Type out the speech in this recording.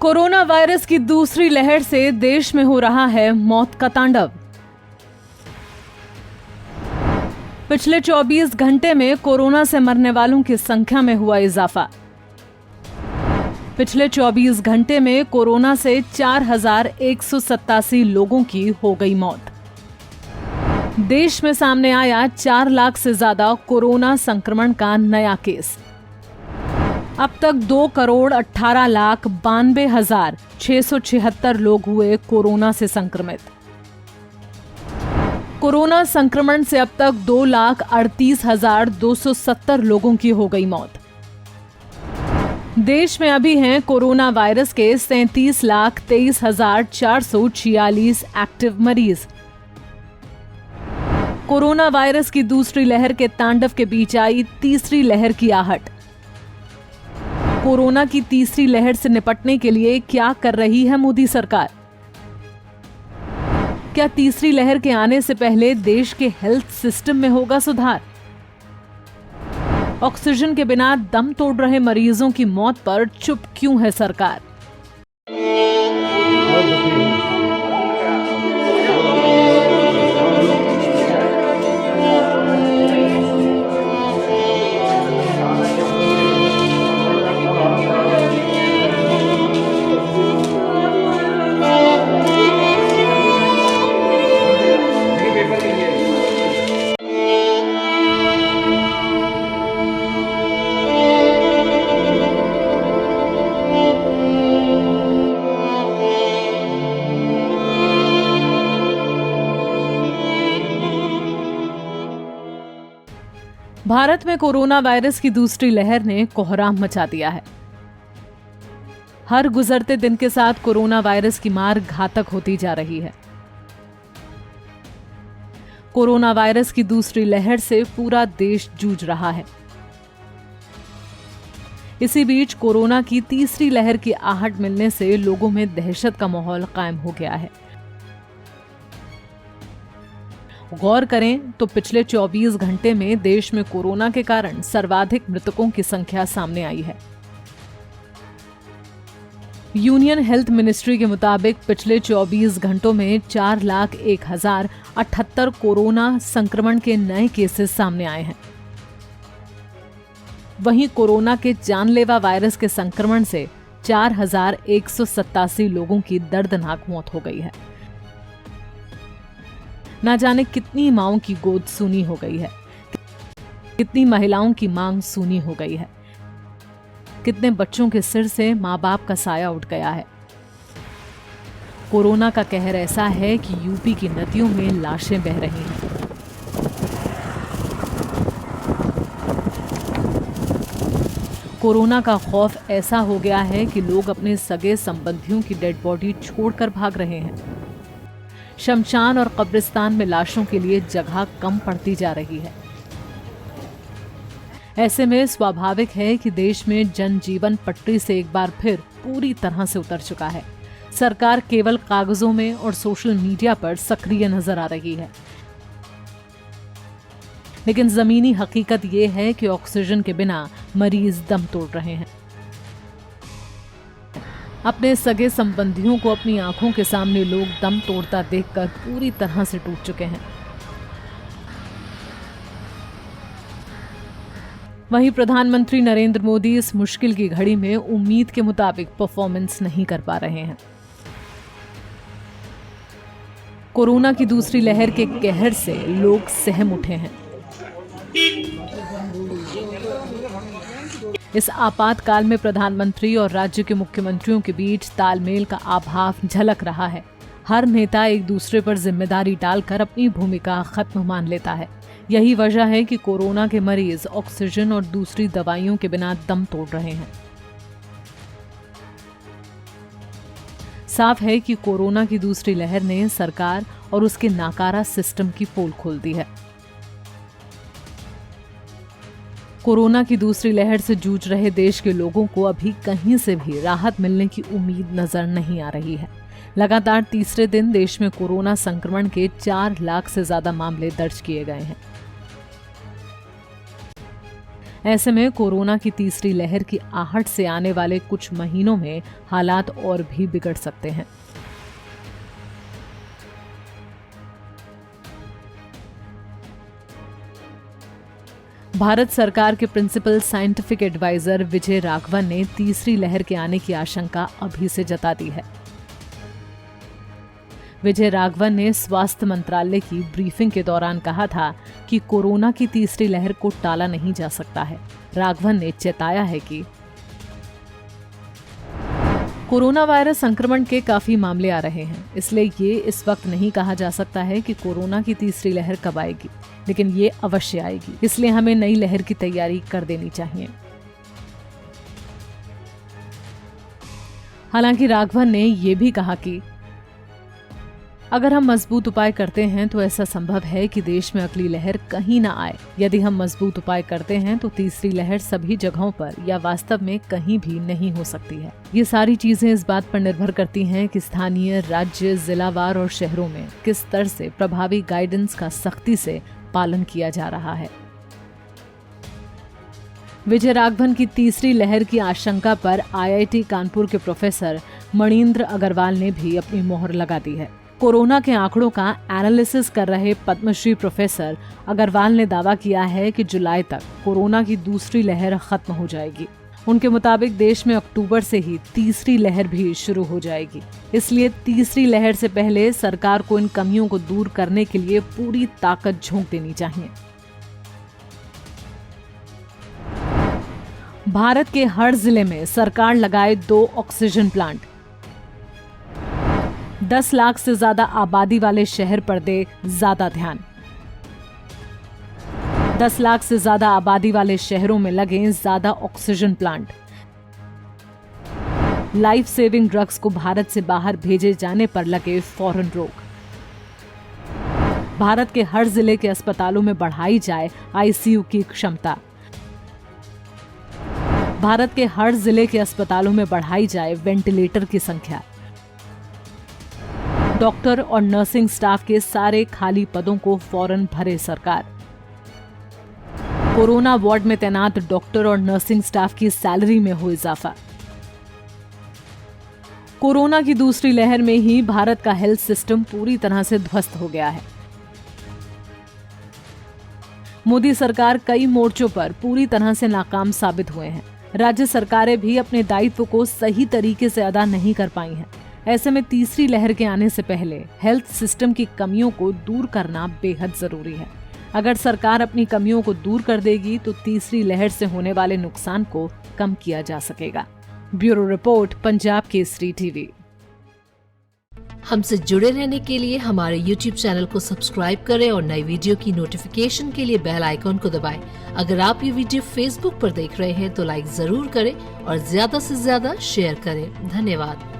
Corona virus की दूसरी लहर से देश में हो रहा है मौत का तांडव। पिछले 24 घंटे में कोरोना से मरने वालों की संख्या में हुआ इजाफा। पिछले 24 घंटे में कोरोना से 4,187 लोगों की हो गई मौत। देश में सामने आया 4 लाख से ज्यादा कोरोना संक्रमण का नया केस। अब तक 2,18,92,676 लोग हुए कोरोना से संक्रमित। कोरोना संक्रमण से अब तक 2,38,270 लोगों की हो गई मौत। देश में अभी हैं कोरोना वायरस के 37,23,446 एक्टिव मरीज। कोरोना वायरस की दूसरी लहर के तांडव के बीच आई तीसरी लहर की आहट। कोरोना की तीसरी लहर से निपटने के लिए क्या कर रही है मोदी सरकार? क्या तीसरी लहर के आने से पहले देश के हेल्थ सिस्टम में होगा सुधार? ऑक्सीजन के बिना दम तोड़ रहे मरीजों की मौत पर चुप क्यों है सरकार? भारत में कोरोना वायरस की दूसरी लहर ने कोहराम मचा दिया है। हर गुजरते दिन के साथ कोरोना वायरस की मार घातक होती जा रही है। कोरोना वायरस की दूसरी लहर से पूरा देश जूझ रहा है। इसी बीच कोरोना की तीसरी लहर की आहट मिलने से लोगों में दहशत का माहौल कायम हो गया है। गौर करें तो पिछले 24 घंटे में देश में कोरोना के कारण सर्वाधिक मृतकों की संख्या सामने आई है। यूनियन हेल्थ मिनिस्ट्री के मुताबिक पिछले 24 घंटों में 4,01,078 कोरोना संक्रमण के नए केसेस सामने आए हैं। वहीं कोरोना के जानलेवा वायरस के संक्रमण से 4,187 लोगों की दर्दनाक मौत हो गई है। ना जाने कितनी मांओं की गोद सूनी हो गई है, कितनी महिलाओं की मांग सूनी हो गई है, कितने बच्चों के सिर से मां बाप का साया उठ गया है। कोरोना का कहर ऐसा है कि यूपी की नदियों में लाशें बह रही हैं। कोरोना का खौफ ऐसा हो गया है कि लोग अपने सगे संबंधियों की डेड बॉडी छोड़कर भाग रहे हैं। शमशान और कब्रिस्तान में लाशों के लिए जगह कम पड़ती जा रही है। ऐसे में स्वाभाविक है कि देश में जनजीवन पटरी से एक बार फिर पूरी तरह से उतर चुका है। सरकार केवल कागजों में और सोशल मीडिया पर सक्रिय नजर आ रही है, लेकिन जमीनी हकीकत यह है कि ऑक्सीजन के बिना मरीज दम तोड़ रहे हैं। अपने सगे संबंधियों को अपनी आंखों के सामने लोग दम तोड़ता देखकर पूरी तरह से टूट चुके हैं। वहीं प्रधानमंत्री नरेंद्र मोदी इस मुश्किल की घड़ी में उम्मीद के मुताबिक परफॉर्मेंस नहीं कर पा रहे हैं। कोरोना की दूसरी लहर के कहर से लोग सहम उठे हैं। इस आपातकाल में प्रधानमंत्री और राज्य के मुख्यमंत्रियों के बीच तालमेल का अभाव झलक रहा है। हर नेता एक दूसरे पर जिम्मेदारी डालकर अपनी भूमिका खत्म मान लेता है। यही वजह है कि कोरोना के मरीज ऑक्सीजन और दूसरी दवाइयों के बिना दम तोड़ रहे हैं। साफ है कि कोरोना की दूसरी लहर ने सरकार और उसके नाकारा सिस्टम की पोल खोल दी है। कोरोना की दूसरी लहर से जूझ रहे देश के लोगों को अभी कहीं से भी राहत मिलने की उम्मीद नजर नहीं आ रही है। लगातार तीसरे दिन देश में कोरोना संक्रमण के 4 लाख से ज्यादा मामले दर्ज किए गए हैं। ऐसे में कोरोना की तीसरी लहर की आहट से आने वाले कुछ महीनों में हालात और भी बिगड़ सकते हैं। भारत सरकार के principal scientific adviser Vijay Raghavan ने तीसरी लहर के आने की आशंका अभी से जता दी है। विजय राघवन ने स्वास्थ्य मंत्रालय की ब्रीफिंग के दौरान कहा था कि कोरोना की तीसरी लहर को टाला नहीं जा सकता है। राघवन ने चेताया है कि कोरोना वायरस संक्रमण के काफी मामले आ रहे हैं, इसलिए ये इस वक्त नहीं कहा जा सकता है कि कोरोना की तीसरी लहर कब आएगी, लेकिन ये अवश्य आएगी। इसलिए हमें नई लहर की तैयारी कर देनी चाहिए। हालांकि राघवन ने ये भी कहा कि अगर हम मजबूत उपाय करते हैं तो ऐसा संभव है कि देश में अगली लहर कहीं ना आए। यदि हम मजबूत उपाय करते हैं तो तीसरी लहर सभी जगहों पर या वास्तव में कहीं भी नहीं हो सकती है। ये सारी चीजें इस बात पर निर्भर करती हैं कि स्थानीय, राज्य, जिलावार और शहरों में किस स्तर से प्रभावी गाइडेंस का सख्ती से पालन किया जा रहा है। विजय राघवन की तीसरी लहर की आशंका पर IIT कानपुर के प्रोफेसर मणींद्र अग्रवाल ने भी अपनी मोहर लगा दी है। कोरोना के आंकड़ों का एनालिसिस कर रहे पद्मश्री प्रोफेसर अग्रवाल ने दावा किया है कि जुलाई तक कोरोना की दूसरी लहर खत्म हो जाएगी। उनके मुताबिक देश में अक्टूबर से ही तीसरी लहर भी शुरू हो जाएगी। इसलिए तीसरी लहर से पहले सरकार को इन कमियों को दूर करने के लिए पूरी ताकत झोंक देनी चाहिए। भारत के हर जिले में सरकार लगाए 2 ऑक्सीजन प्लांट। 10 लाख से ज्यादा आबादी वाले शहर पर दे ज्यादा ध्यान। 10 लाख से ज्यादा आबादी वाले शहरों में लगे ज्यादा oxygen plant. Life saving drugs को भारत से बाहर भेजे जाने पर लगे फौरन रोक। भारत के हर जिले के अस्पतालों में बढ़ाई जाए ICU की क्षमता। भारत के हर जिले के अस्पतालों में बढ़ाई जाए वेंटिलेटर की संख्या। डॉक्टर और नर्सिंग स्टाफ के सारे खाली पदों को फौरन भरे सरकार। कोरोना वार्ड में तैनात डॉक्टर और नर्सिंग स्टाफ की सैलरी में हो इजाफा। कोरोना की दूसरी लहर में ही भारत का हेल्थ सिस्टम पूरी तरह से ध्वस्त हो गया है। मोदी सरकार कई मोर्चों पर पूरी तरह से नाकाम साबित हुए हैं। राज्य सरकारें भी अपने दायित्व को सही तरीके से अदा नहीं कर पाई हैं। ऐसे में तीसरी लहर के आने से पहले हेल्थ सिस्टम की कमियों को दूर करना बेहद जरूरी है। अगर सरकार अपनी कमियों को दूर कर देगी तो तीसरी लहर से होने वाले नुकसान को कम किया जा सकेगा। Bureau report, Punjab Kesari TV. हमसे जुड़े रहने के लिए हमारे YouTube चैनल को सब्सक्राइब करें और नई वीडियो की नोटिफिकेशन के लिए बेल आइकॉन को दबाएं। अगर आप ये वीडियो Facebook पर देख रहे हैं तो लाइक जरूर करें और ज्यादा से ज्यादा शेयर करें। धन्यवाद।